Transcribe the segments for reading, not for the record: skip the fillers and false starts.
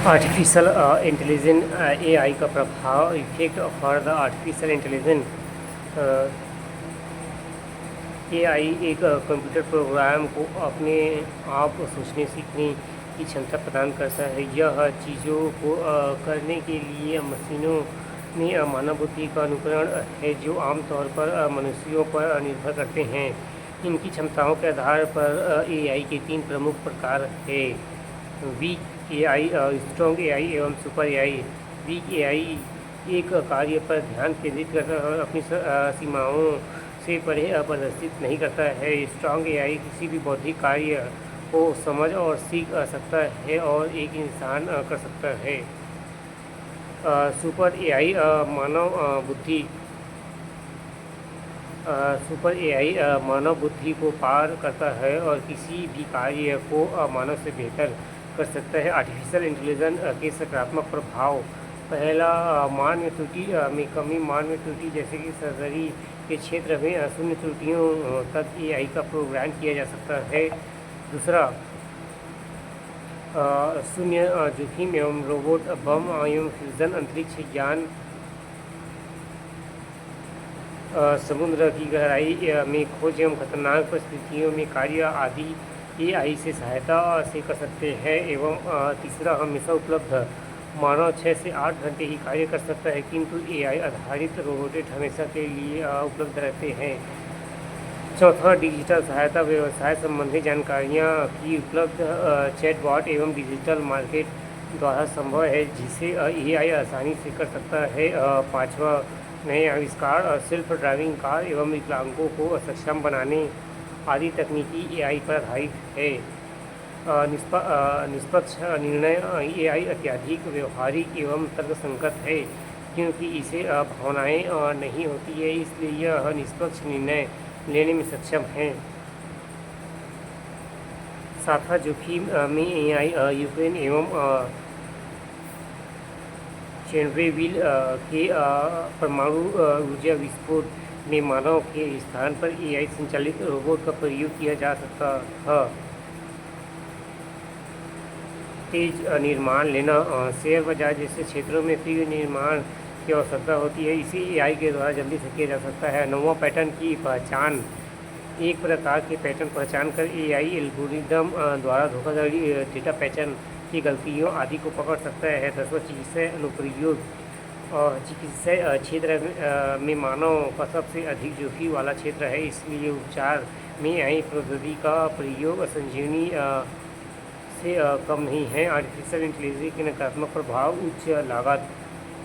Artificial intelligence AI का प्रभाव effect for the artificial intelligence AI एक कंप्यूटर प्रोग्राम को अपने आप सोचने सीखने की क्षमता प्रदान करता है। यह चीज़ों को करने के लिए मशीनों में मानव बुद्धि का अनुकरण है जो आमतौर पर मनुष्यों पर निर्भर करते हैं। इनकी क्षमताओं के आधार पर एआई के 3 प्रमुख प्रकार हैं: वीक एआई, स्ट्रॉन्ग एआई एवं सुपर एआई। वीक एआई एक कार्य पर ध्यान केंद्रित करता है और अपनी सीमाओं से परे प्रदर्शित नहीं करता है। स्ट्रॉन्ग एआई किसी भी बौद्धिक कार्य को समझ और सीख सकता है और एक इंसान कर सकता है। सुपर एआई मानव बुद्धि सुपर एआई मानव बुद्धि को पार करता है और किसी भी कार्य को मानव से बेहतर कर सकता है। आर्टिफिशियल इंटेलिजेंस के सकारात्मक प्रभाव: पहला, मानवीय त्रुटि में कमी। मानवीय त्रुटि जैसे कि सर्जरी के क्षेत्र में शून्य त्रुटियों तक एआई का प्रोग्राम किया जा सकता है। दूसरा, शून्य जोखिम एवं रोबोट बम एवं फ्यूजन अंतरिक्ष ज्ञान। समुद्र की गहराई में खोज एवं खतरनाक परिस्थितियों में कार्य आदि एआई से सहायता से कर सकते हैं। एवं तीसरा, हमेशा उपलब्ध। मानव 6 से 8 घंटे ही कार्य कर सकता है किंतु एआई आधारित रोबोट हमेशा के लिए उपलब्ध रहते हैं। चौथा, डिजिटल सहायता। व्यवसाय संबंधी जानकारियाँ की उपलब्ध चैटबॉट एवं डिजिटल मार्केट द्वारा संभव है जिसे एआई आसानी से कर सकता है। पाँचवा, नए आविष्कार। सेल्फ ड्राइविंग कार एवं विकलांगों को सक्षम बनाने आदि तकनीकी एआई पर आधारित है। निष्पक्ष निर्णय। एआई अत्यधिक व्यवहारिक एवं तर्कसंगत है क्योंकि इसे भावनाएं नहीं होती है, इसलिए यह निष्पक्ष निर्णय लेने में सक्षम है। सातवां, जोखिम में एआई यूक्रेन एवं चेरनोबिल के परमाणु ऊर्जा विस्फोट में मानव के स्थान पर एआई संचालित रोबोट का प्रयोग किया जा सकता है। तेज निर्माण लेना। शेयर बाजार जैसे क्षेत्रों में तीव्र निर्माण की आवश्यकता होती है, इसे एआई के द्वारा जल्दी से किया जा सकता है। नौवां, पैटर्न की पहचान। एक प्रकार के पैटर्न पहचान कर एआई एल्गोरिदम द्वारा धोखाधड़ी, डेटा पहचान की गलतियों आदि को पकड़ सकता है। 10वां, चिकित्सा अनुप्रयोग। चिकित्सा क्षेत्र में मानव का सबसे अधिक जोखिम वाला क्षेत्र है, इसलिए उपचार में एआई प्रौद्योगिकी का प्रयोग संजीवनी से कम नहीं है। आर्टिफिशियल इंटेलिजेंस के नकारात्मक प्रभाव: उच्च लागत।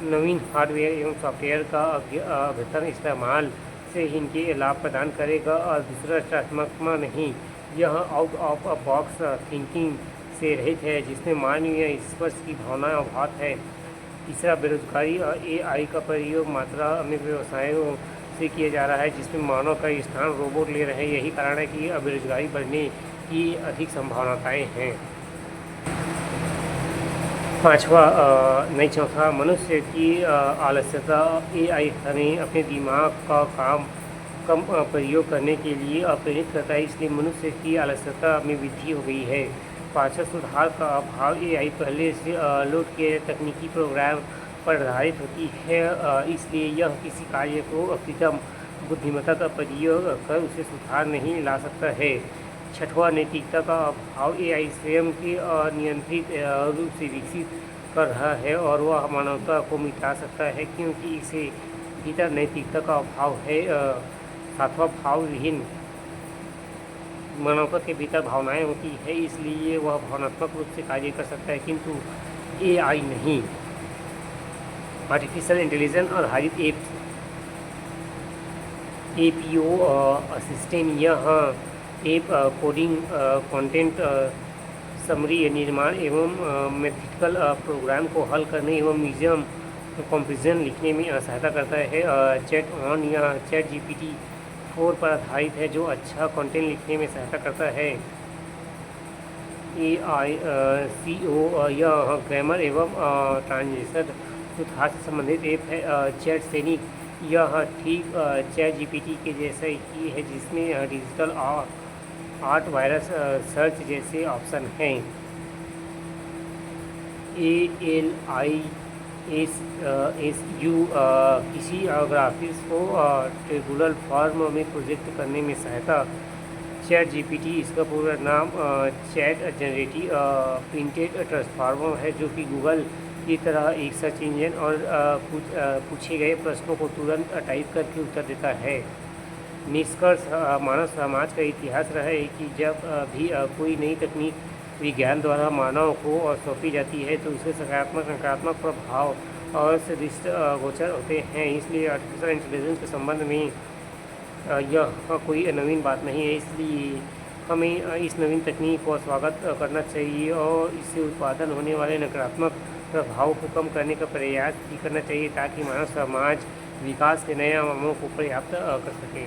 नवीन हार्डवेयर एवं सॉफ्टवेयर का बेहतर इस्तेमाल से इनके लाभ प्रदान करेगा और दूसरा, रचनात्मक नहीं। यह आउट ऑफ बॉक्स थिंकिंग से रहित है जिसमें मानवीय स्पर्श की भावना अभाव है। तीसरा, बेरोजगारी। एआई का प्रयोग मात्रा में व्यवसायों से किया जा रहा है जिसमें मानव का स्थान रोबोट ले रहे हैं। यही कारण है कि बेरोजगारी बढ़ने की अधिक संभावनाएं हैं। पाँचवा, चौथा, मनुष्य की आलस्यता। एआई हमें अपने दिमाग का कम प्रयोग करने के लिए प्रेरित करता है, इसलिए मनुष्य की आलस्यता में वृद्धि हो गई है। पाँचवा, सुधार का अभाव। एआई पहले से लोड किए तकनीकी प्रोग्राम पर आधारित होती है, इसलिए यह किसी कार्य को कृत्रिम बुद्धिमत्ता का प्रयोग कर उसे सुधार नहीं ला सकता है। छठवां, नैतिकता का अभाव। एआई स्वयं के अनियंत्रित रूप से विकसित कर रहा है और वह मानवता को मिटा सकता है क्योंकि इसे भीतर नैतिकता का अभाव है। सातवां, भावविहीन। मानवता के भीतर भावनाएं होती है, इसलिए वह भावनात्मक रूप से कार्य कर सकता है किंतु एआई नहीं। आर्टिफिशियल इंटेलिजेंस आधारित एपीओ असिस्टेंट। यह ऐप कोडिंग, कंटेंट समरी निर्माण एवं मैथमेटिकल प्रोग्राम को हल करने एवं म्यूजियम कंपेरिजन लिखने में सहायता करता है। चैट ऑन या चैट जीपीटी 4 पर आधारित है जो अच्छा कंटेंट लिखने में सहायता करता है। एआई सीओ यह ग्रामर एवं ट्रांसलेशन सुधार से संबंधित ऐप है। चैट सैनिक यह ठीक चैट जीपीटी के जैसा ही है जिसमें डिजिटल आर्ट, वायरस सर्च जैसे ऑप्शन हैं। ALISU किसी ग्राफिक्स को टेबुलर फॉर्म में प्रोजेक्ट करने में सहायता। चैट जीपीटी इसका पूरा नाम चैट जनरेटिव प्रिंटेड ट्रांसफार्मर है, जो कि गूगल की तरह एक सर्च इंजन और पूछे गए प्रश्नों को तुरंत टाइप करके उत्तर देता है। निष्कर्ष मानव समाज का इतिहास रहा है कि जब भी कोई नई तकनीक विज्ञान द्वारा मानव को सौंपी जाती है तो उसके सकारात्मक नकारात्मक प्रभाव और से दृष्टिगोचर होते हैं। इसलिए आर्टिफिशियल इंटेलिजेंस के संबंध में यह कोई नवीन बात नहीं है। इसलिए हमें इस नवीन तकनीक को स्वागत करना चाहिए और इससे उत्पादन होने वाले नकारात्मक प्रभाव को कम करने का प्रयास भी करना चाहिए, ताकि मानव समाज विकास के नए अवसरों को प्राप्त कर सके।